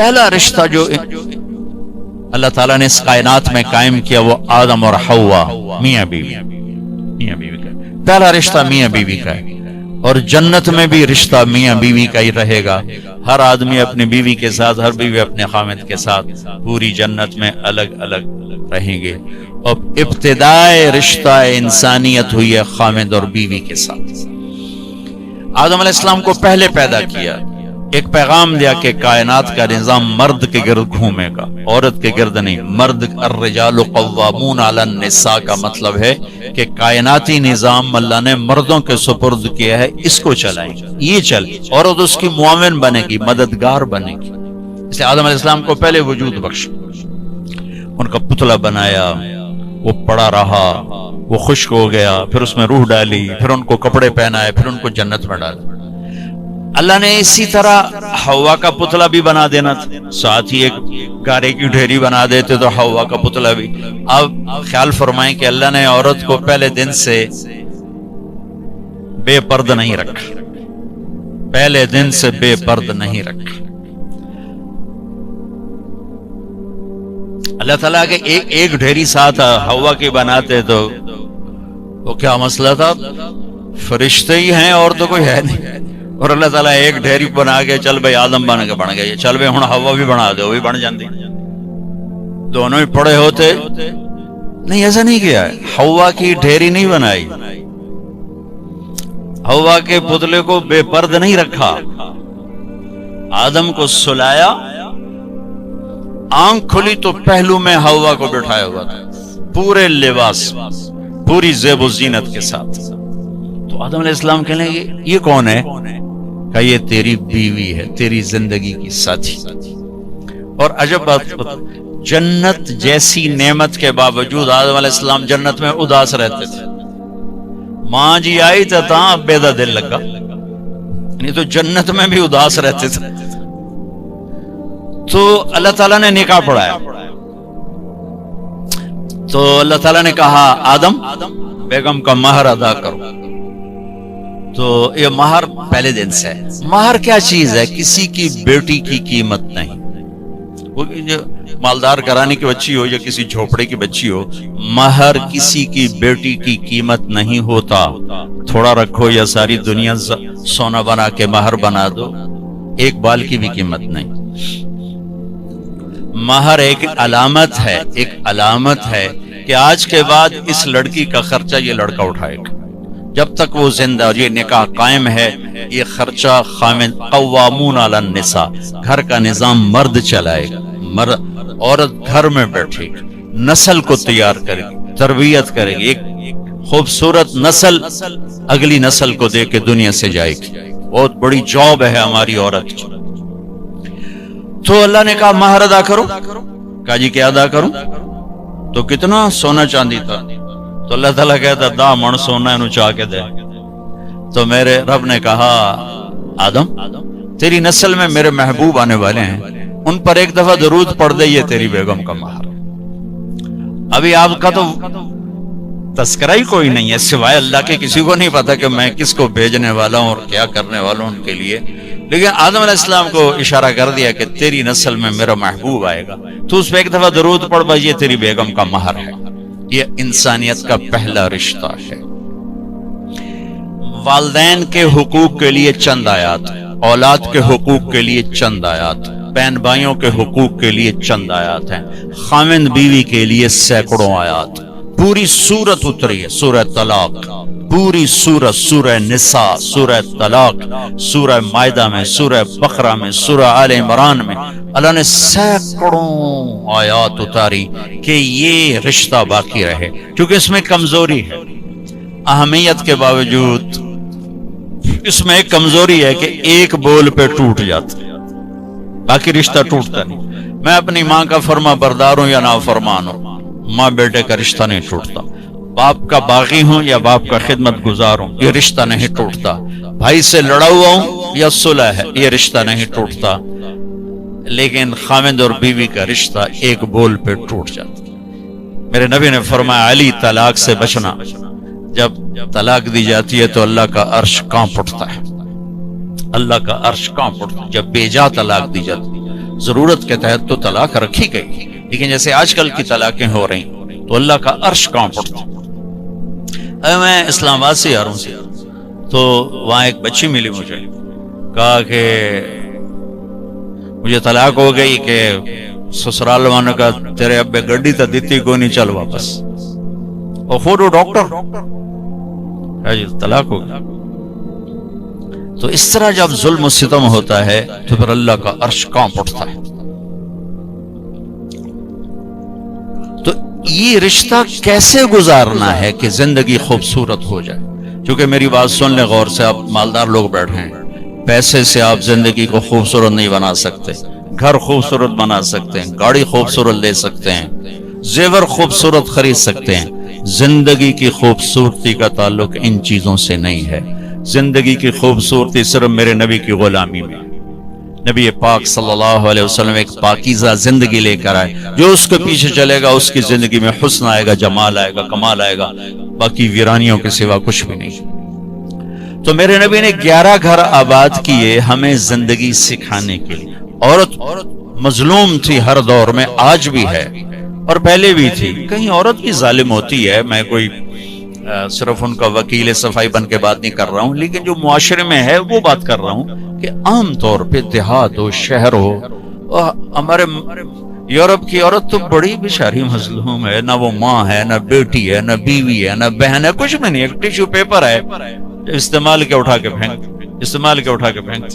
پہلا رشتہ جو اللہ تعالیٰ نے اس کائنات میں قائم کیا وہ آدم اور حوا، میاں بیوی کا پہلا رشتہ میاں بیوی کا ہے، اور جنت میں بھی رشتہ میاں بیوی کا ہی رہے گا۔ ہر آدمی اپنی بیوی کے ساتھ، ہر بیوی اپنے خامد کے ساتھ پوری جنت میں الگ الگ رہیں گے۔ اور ابتدائے رشتہ انسانیت ہوئی ہے خامد اور بیوی کے ساتھ۔ آدم علیہ السلام کو پہلے پیدا کیا، ایک پیغام دیا کہ کائنات کا نظام مرد کے گرد گھومے گا، عورت کے گرد نہیں۔ مرد الرجال قوامون علی النساء کا مطلب ہے کہ کائناتی نظام اللہ نے مردوں کے سپرد کیا ہے، اس کو چلائیں، یہ چل، عورت اس کی معاون بنے گی، مددگار بنے گی۔ اس لیے آدم علیہ السلام کو پہلے وجود بخشا، ان کا پتلا بنایا، وہ پڑا رہا، وہ خشک ہو گیا، پھر اس میں روح ڈالی، پھر ان کو کپڑے پہنائے، پھر ان کو جنت میں ڈالا۔ اللہ نے اسی طرح حوا کا پتلا بھی بنا دینا تھا، ساتھ ہی ایک گارے کی ڈھیری بنا دیتے تو حوا کا پتلا بھی۔ اب خیال فرمائیں کہ اللہ نے عورت کو پہلے دن سے بے پرد نہیں رکھا، پہلے دن سے بے پرد نہیں رکھا۔ اللہ تعالیٰ کے ایک ڈھیری ساتھ حوا کی بناتے تو وہ کیا مسئلہ تھا، فرشتے ہی ہیں اور تو کوئی ہے نہیں، اور اللہ تعالیٰ ایک ڈھیری بنا کے چل بھائی آدم بن کے بن گئے، چل بھائی ہن حوا بھی بنا دے، وہ بھی بن جاندی، دونوں ہی پڑے ہوتے نہیں، ایسا نہیں کیا ہے۔ حوا کی ڈھیری نہیں بنائی، حوا کے پتلے کو بے پرد نہیں رکھا، آدم کو سلایا، آنکھ کھلی تو پہلو میں حوا کو بٹھایا ہوا تھا، پورے لباس، پوری زیب و زینت کے ساتھ۔ تو آدم علیہ السلام کہنے لگے یہ کون ہے؟ کہ یہ تیری بیوی ہے، تیری زندگی کی ساتھی۔ اور عجب بات، جنت جیسی نعمت کے باوجود آدم علیہ السلام جنت میں اداس رہتے تھے۔ ماں جی آئی تو تاں بیدا دل لگا، یعنی تو جنت میں بھی اداس رہتے تھے۔ تو اللہ تعالیٰ نے نکاح پڑھایا، تو اللہ تعالیٰ نے کہا آدم بیگم کا مہر ادا کرو۔ تو یہ مہر پہلے دن سے ہے۔ مہر کیا چیز ہے؟ کسی کی بیٹی کی قیمت نہیں، وہ جو مالدار گھرانے کی بچی ہو یا کسی جھوپڑے کی بچی ہو، مہر کسی کی بیٹی کی قیمت نہیں ہوتا۔ تھوڑا رکھو یا ساری دنیا سونا بنا کے مہر بنا دو، ایک بال کی بھی قیمت نہیں۔ مہر ایک علامت ہے، ایک علامت ہے کہ آج کے بعد اس لڑکی کا خرچہ یہ لڑکا اٹھائے گا، جب تک وہ زندہ اور یہ نکاح قائم ہے، یہ خرچہ خامد قوامون علی النساء، گھر کا نظام مرد چلائے گا، عورت گھر میں بیٹھے گی، نسل کو تیار کرے گی، تربیت کرے گی، ایک خوبصورت نسل اگلی نسل کو دے کے دنیا سے جائے گی۔ بہت بڑی جاب ہے ہماری عورت کی۔ تو اللہ نے کہا مہر ادا کرو۔ کہا جی کیا ادا کروں؟ تو کتنا سونا چاندی تھا؟ تو اللہ تعالیٰ کہتا دا من سونا انہوں چاہ کے دے۔ تو میرے رب نے کہا آدم تیری نسل میں میرے محبوب آنے والے ہیں، ان پر ایک دفعہ درود پڑھ دے، یہ تیری بیگم کا مہر۔ ابھی آپ کا تو تذکرہ ہی کوئی نہیں ہے سوائے اللہ کے، کسی کو نہیں پتا کہ میں کس کو بھیجنے والا ہوں اور کیا کرنے والا ہوں ان کے لیے، لیکن آدم علیہ السلام کو اشارہ کر دیا کہ تیری نسل میں میرا محبوب آئے گا، تو اس پہ ایک دفعہ درود پڑھ بھائی، یہ تیری بیگم کا مہر ہے۔ یہ انسانیت کا پہلا رشتہ ہے۔ والدین کے حقوق کے لیے چند آیات، اولاد کے حقوق کے لیے چند آیات، بہن بھائیوں کے حقوق کے لیے چند آیات ہیں، خاوند بیوی کے لیے سینکڑوں آیات۔ پوری سورت اتری ہے، سورہ طلاق، پوری سورت، سورہ نساء، سورہ طلاق، سورہ مائدہ میں، سورہ بقرہ میں، سورہ آل عمران میں اللہ نے سینکڑوں آیات اتاری کہ یہ رشتہ باقی رہے، کیونکہ اس میں کمزوری ہے، اہمیت کے باوجود اس میں ایک کمزوری ہے کہ ایک بول پہ ٹوٹ جاتا ہے، باقی رشتہ ٹوٹتا نہیں۔ میں اپنی ماں کا فرما بردار ہوں یا نافرمان ہوں، ماں بیٹے کا رشتہ نہیں ٹوٹتا، باپ کا باغی ہوں یا باپ کا خدمت گزار ہوں، یہ رشتہ نہیں ٹوٹتا، بھائی سے لڑا ہوا ہوں یا صلح ہے، یہ رشتہ نہیں ٹوٹتا، لیکن خاوند اور بیوی کا رشتہ ایک بول پہ ٹوٹ جاتا۔ میرے نبی نے فرمایا علی طلاق سے بچنا، جب طلاق دی جاتی ہے تو اللہ کا عرش کانپ اٹھتا ہے، اللہ کا عرش کانپ اٹھتا ہے جب بے جا طلاق دی جاتی ہے۔ ضرورت کے تحت تو طلاق رکھی گئی، لیکن جیسے آج کل کی طلاقیں ہو رہی تو اللہ کا عرش کانپ اٹھتا۔ میں اسلام آباد سے آ رہا ہوں تو وہاں ایک بچی ملی مجھے، کہا کہ مجھے طلاق ہو گئی کہ سسرال والوں کا تیرے ابے گڈی تا دیتی کو نہیں، چل واپس، اور خود وہ ڈاکٹر جی طلاق ہو گئی۔ تو اس طرح جب ظلم و ستم ہوتا ہے تو پھر اللہ کا عرش کانپ اٹھتا ہے۔ تو یہ رشتہ کیسے گزارنا ہے کہ زندگی خوبصورت ہو جائے؟ چونکہ میری بات سن لیں غور سے، آپ مالدار لوگ بیٹھے ہیں، پیسے سے آپ زندگی کو خوبصورت نہیں بنا سکتے، گھر خوبصورت بنا سکتے ہیں، گاڑی خوبصورت لے سکتے ہیں، زیور خوبصورت خرید سکتے ہیں، زندگی کی خوبصورتی کا تعلق ان چیزوں سے نہیں ہے۔ زندگی کی خوبصورتی صرف میرے نبی کی غلامی میں۔ نبی پاک صلی اللہ علیہ وسلم ایک پاکیزہ زندگی لے کر آئے، جو اس کے پیچھے چلے گا اس کی زندگی میں حسن آئے گا، جمال آئے گا، کمال آئے گا، باقی ویرانیوں کے سوا کچھ بھی نہیں۔ تو میرے نبی نے 11 گھر آباد کیے ہمیں زندگی سکھانے کے لیے۔ عورت مظلوم تھی ہر دور میں، آج بھی ہے اور پہلے بھی تھی۔ کہیں عورت بھی ظالم ہوتی ہے، میں کوئی صرف ان کا وکیل صفائی بن کے بات نہیں کر رہا ہوں، لیکن جو معاشرے میں ہے وہ بات کر رہا ہوں کہ عام طور پہ دیہات ہو، شہر ہو، ہمارے یورپ کی عورت تو بڑی بیچاری مظلوم ہے، نہ وہ ماں ہے، نہ بیٹی ہے، نہ بیوی ہے، نہ بہن ہے، کچھ بھی نہیں، ایک ٹیشو پیپر ہے، استعمال کے اٹھا کے پھینک۔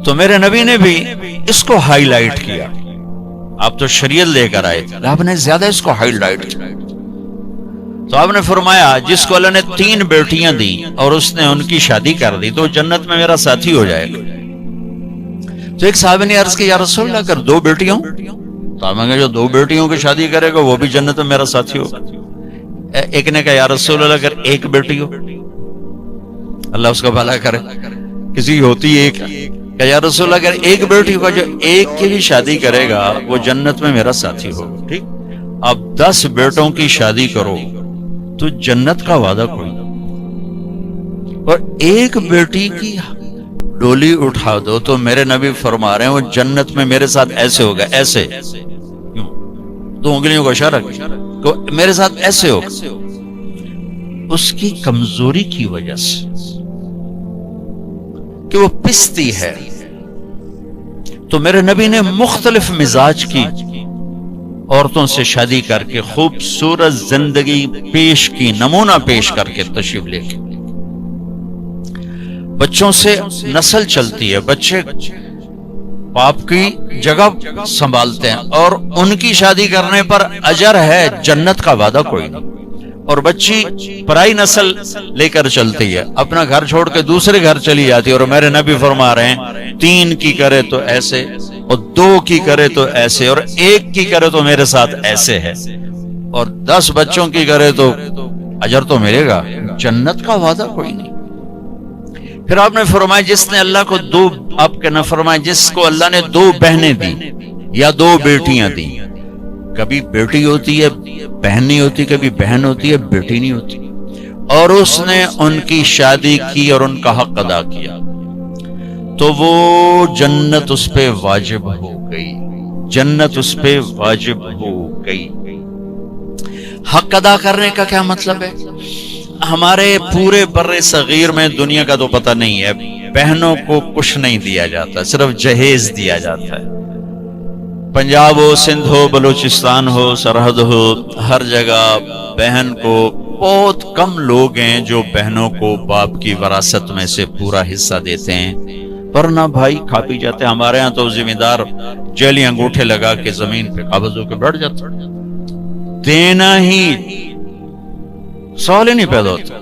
تو میرے نبی نے بھی اس کو ہائی لائٹ کیا۔ آپ تو شریعت لے کر آئے، آپ نے زیادہ اس کو ہائی لائٹ کیا۔ تو آپ نے فرمایا جس کو اللہ نے 3 بیٹیاں دی اور اس نے ان کی شادی کر دی تو جنت میں میرا ساتھی ہو جائے گا۔ تو ایک صحابی نے عرض کی یا رسول اللہ اگر 2 بیٹیوں، تو آپ نے جو 2 بیٹیوں کی شادی کرے گا وہ بھی جنت میں میرا ساتھی ہوگا۔ ایک نے کہا یا رسول اللہ اگر 1 بیٹی ہو، اللہ اس کا بھلا کرے، کسی ہوتی ایک، کہ یا رسول اللہ اگر 1 بیٹی ہوگا، جو 1 کی بھی شادی کرے گا وہ جنت میں میرا ساتھی ہوگا۔ ٹھیک، اب 10 بیٹوں کی شادی کرو تو جنت کا وعدہ کوئی، اور 1 بیٹی کی ڈولی اٹھا دو تو میرے نبی فرما رہے ہیں وہ جنت میں میرے ساتھ ایسے ہوگا، ایسے، کیوں 2 انگلیوں کا اشارہ کہ میرے ساتھ ایسے ہوگا، اس کی کمزوری کی وجہ سے کہ وہ پستی ہے۔ تو میرے نبی نے مختلف مزاج کی عورتوں سے شادی کر کے خوبصورت زندگی پیش کی، نمونہ پیش کر کے تشریف لے کے۔ بچوں سے نسل چلتی ہے، بچے باپ کی جگہ سنبھالتے ہیں اور ان کی شادی کرنے پر اجر ہے، جنت کا وعدہ کوئی نہیں۔ اور بچی پرائی نسل لے کر چلتی ہے، اپنا گھر چھوڑ کے دوسرے گھر چلی جاتی ہے، اور میرے نبی فرما رہے ہیں 3 کی کرے تو ایسے، اور 2 کی کرے تو ایسے، اور 1 کی کرے تو میرے ساتھ ایسے ہے، اور 10 بچوں کی کرے تو اجر تو ملے گا، جنت کا وعدہ کوئی نہیں۔ پھر آپ نے فرمایا جس نے اللہ کو 2، آپ کے نہ فرمایا جس کو اللہ نے 2 بہنیں دی یا 2 بیٹیاں دی، کبھی بیٹی ہوتی ہے بہن نہیں ہوتی، کبھی بہن ہوتی ہے بیٹی نہیں ہوتی، اور اس نے ان کی شادی کی اور ان کا حق ادا کیا تو وہ جنت اس پہ واجب ہو گئی، جنت اس پہ واجب ہو گئی۔ حق ادا کرنے کا کیا مطلب ہے؟ ہمارے پورے بر صغیر میں دنیا کا تو پتہ نہیں ہے، بہنوں کو کچھ نہیں دیا جاتا، صرف جہیز دیا جاتا ہے۔ پنجاب ہو، سندھ ہو، بلوچستان ہو، سرحد ہو، ہر جگہ بہن کو، بہت کم لوگ ہیں جو بہنوں کو باپ کی وراثت میں سے پورا حصہ دیتے ہیں، ورنہ بھائی کھا پی جاتے ہیں۔ ہمارے ہاں تو زمیندار جیلی انگوٹھے لگا کے زمین پہ قابض ہو کے بیٹھ جاتا، دینا ہی سوال ہی نہیں پیدا ہوتا۔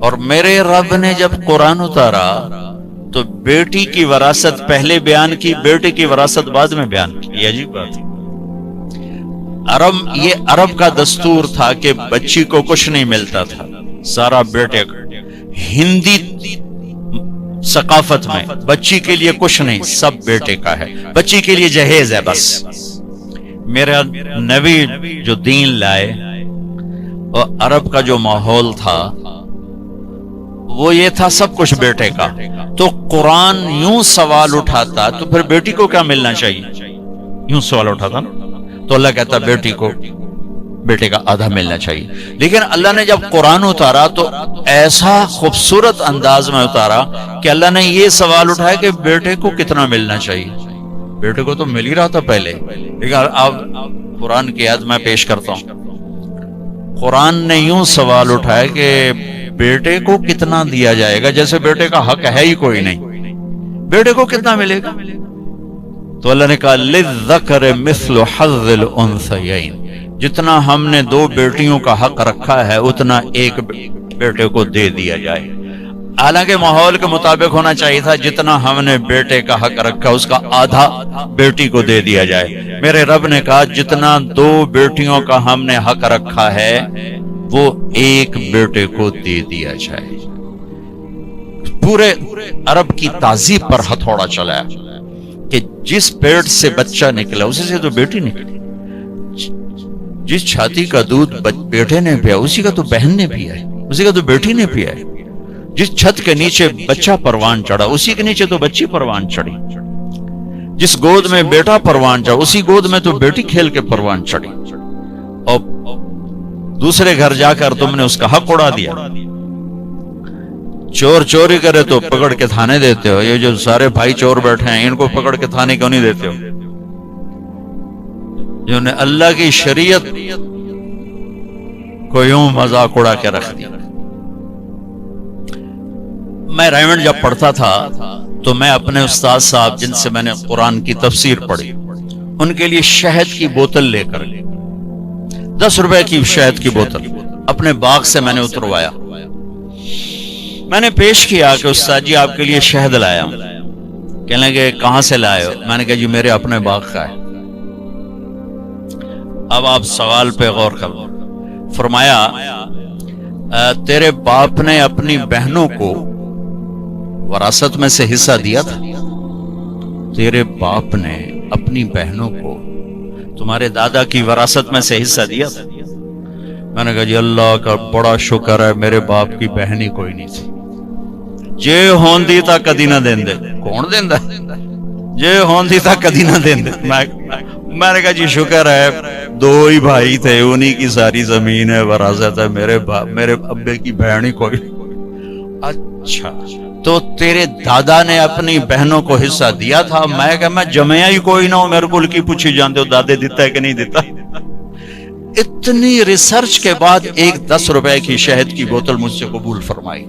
اور میرے رب نے جب قرآن اتارا تو بیٹی کی وراثت پہلے بیان کی، بیٹے کی وراثت بعد میں بیان کی۔ یہ عجیب بات ہے، یہ عرب کا دستور تھا کہ بچی کو کچھ نہیں ملتا تھا، سارا بیٹے کا۔ ہندی ثقافت میں بچی کے لیے کچھ نہیں، سب بیٹے کا ہے، بچی کے لیے جہیز ہے بس۔ میرا نبی جو دین لائے اور عرب کا جو ماحول تھا وہ یہ تھا سب کچھ بیٹے کا، تو قرآن یوں سوال اٹھاتا تو پھر بیٹی کو کیا ملنا چاہیے؟ یوں سوال اٹھاتا نا، تو اللہ کہتا بیٹی کو بیٹے کا آدھا ملنا چاہیے۔ لیکن اللہ نے جب قرآن اتارا تو ایسا خوبصورت انداز میں اتارا کہ اللہ نے یہ سوال اٹھایا کہ بیٹے کو کتنا ملنا چاہیے۔ بیٹے کو تو مل ہی رہا تھا پہلے، لیکن اب قرآن کی آیت میں پیش کرتا ہوں۔ قرآن نے یوں سوال اٹھایا کہ بیٹے کو کتنا دیا جائے گا، جیسے بیٹے کا حق ہے ہی کوئی نہیں، بیٹے کو کتنا ملے گا؟ تو اللہ نے کہا للذکر مثل حظ الانثیین، جتنا ہم نے دو بیٹیوں کا حق رکھا ہے اتنا ایک بیٹے کو دے دیا جائے۔ حالانکہ ماحول کے مطابق ہونا چاہیے تھا جتنا ہم نے بیٹے کا حق رکھا اس کا آدھا بیٹی کو دے دیا جائے۔ میرے رب نے کہا جتنا دو بیٹیوں کا ہم نے حق رکھا ہے وہ ایک بیٹے کو دے دیا جائے۔ پورے عرب کی تہذیب پر ہتھوڑا چلایا کہ جس پیٹ سے بچہ نکلا اسی سے تو بیٹی نکلی، جس چھاتی کا دودھ بیٹے نے پیا اسی کا تو بہن نے پیا ہے، اسی کا تو بیٹی نے پیا ہے، جس چھت کے نیچے بچہ پروان چڑھا اسی کے نیچے تو بچی پروان چڑھی، جس گود میں بیٹا پروان چڑھا اسی گود میں تو بیٹی کھیل کے پروان چڑھی، اور دوسرے گھر جا کر تم نے اس کا حق اڑا دیا۔ چور چوری کرے تو پکڑ کے تھانے دیتے ہو، یہ جو سارے بھائی چور بیٹھے ہیں ان کو پکڑ کے تھانے کیوں نہیں دیتے ہو؟ جنہوں نے اللہ کی شریعت کو یوں مذاق اڑا کے رکھ دیا۔ میں ریمنڈ جب پڑھتا تھا تو میں اپنے استاد صاحب جن سے میں نے قرآن کی تفسیر پڑھی ان کے لیے شہد کی بوتل لے کر 10 روپے کی شہد کی بوتل اپنے باغ سے میں نے اتروایا، میں نے پیش کیا کہ استاد جی آپ کے لیے شہد لایا ہوں۔ کہنے لگے کہاں سے لائے ہو؟ میں نے کہا جی میرے اپنے باغ کا ہے۔ اب آپ سوال پہ غور کرو۔ فرمایا تیرے باپ نے اپنی بہنوں کو وراثت میں سے حصہ دیا تھا؟ تیرے باپ نے اپنی بہنوں کو تمہارے دادا کی وراثت میں سے حصہ دیا تھا؟ میں نے کہا جی اللہ کا بڑا شکر ہے میرے باپ کی بہن ہی کوئی نہیں تھی، جے ہوندی تا کدی نہ دیندے۔ کون دیندا؟ جے ہوندی تا کدی نہ دیندے۔ میں نے کہا جی شکر ہے 2 ہی بھائی تھے انہی کی ساری زمین ہے وراثت ہے، میرے ابے کی بہن ہی کوئی۔ اچھا تو تیرے دادا نے اپنی بہنوں کو حصہ دیا تھا؟ میں کہا میں جمعیا ہی کوئی نہ ہوں، میرے کو کی پوچھی جانتے ہو دادے دیتا ہے کہ نہیں دیتا؟ اتنی ریسرچ کے بعد ایک 10 روپے کی شہد کی بوتل مجھ سے قبول فرمائی۔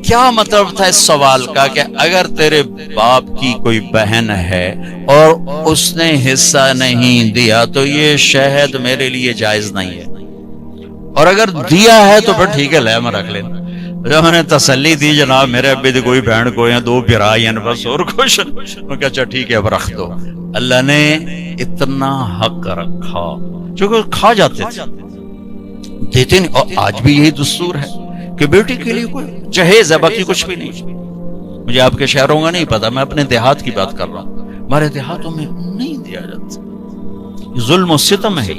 کیا مطلب تھا اس سوال کا کہ اگر تیرے باپ کی کوئی بہن ہے اور اس نے حصہ نہیں دیا تو یہ شہد میرے لیے جائز نہیں ہے، اور اگر دیا ہے تو پھر ٹھیک ہے لے میں رکھ لینا۔ جب میں نے تسلی دی جناب میرے ابے دی کوئی بہن کوئی ہیں 2 بھرا ہیں بس اور کچھ، میں کہا اچھا ٹھیک ہے اب رکھ دو۔ اللہ نے اتنا حق رکھا چونکہ کھا جاتے تھے دیتے نہیں، اور آج بھی یہی دستور ہے کہ بیٹی کے لیے کوئی جہیز ہے باقی کچھ بھی نہیں۔ مجھے آپ کے شہروں کا نہیں پتا، میں اپنے دیہات کی بات کر رہا ہوں، ہمارے دیہاتوں میں نہیں دیا جاتا، ظلم و ستم ہے۔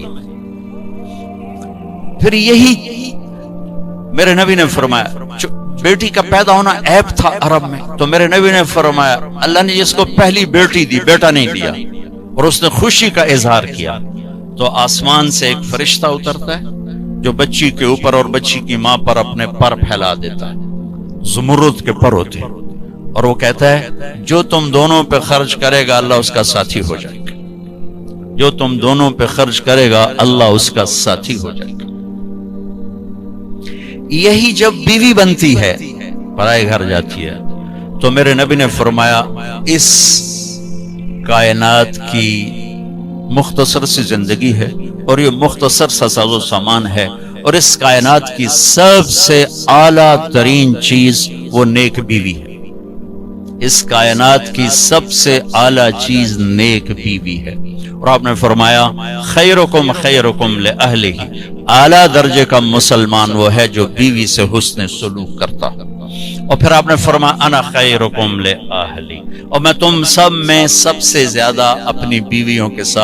پھر یہی میرے نبی نے فرمایا بیٹی کا پیدا ہونا عیب تھا عرب میں، تو میرے نبی نے فرمایا اللہ نے جس کو پہلی بیٹی دی بیٹا نہیں دیا اور اس نے خوشی کا اظہار کیا تو آسمان سے ایک فرشتہ اترتا ہے جو بچی کے اوپر اور بچی کی ماں پر اپنے پر پھیلا دیتا ہے، زمرد کے پر ہوتے ہیں، اور وہ کہتا ہے جو تم دونوں پہ خرچ کرے گا اللہ اس کا ساتھی ہو جائے گا، جو تم دونوں پہ خرچ کرے گا اللہ اس کا ساتھی ہو جائے گا۔ یہی جب بیوی بنتی ہے پرائے گھر جاتی ہے تو میرے نبی نے فرمایا اس کائنات کی مختصر سی زندگی ہے اور یہ مختصر سا ساز و سامان ہے، اور اس کائنات کی سب سے اعلیٰ ترین چیز وہ نیک بیوی ہے۔ اس کائنات کی سب سے اعلیٰ چیز نیک بیوی ہے، اور آپ نے فرمایا خیرکم خیرکم لأہلہ، اعلیٰ درجے کا مسلمان وہ ہے جو بیوی سے حسن سلوک کرتا ہے۔ اور پھر آپ نے فرمایا انا خیرکم لأہلی، اور میں تم سب میں سب سے زیادہ اپنی بیویوں کے ساتھ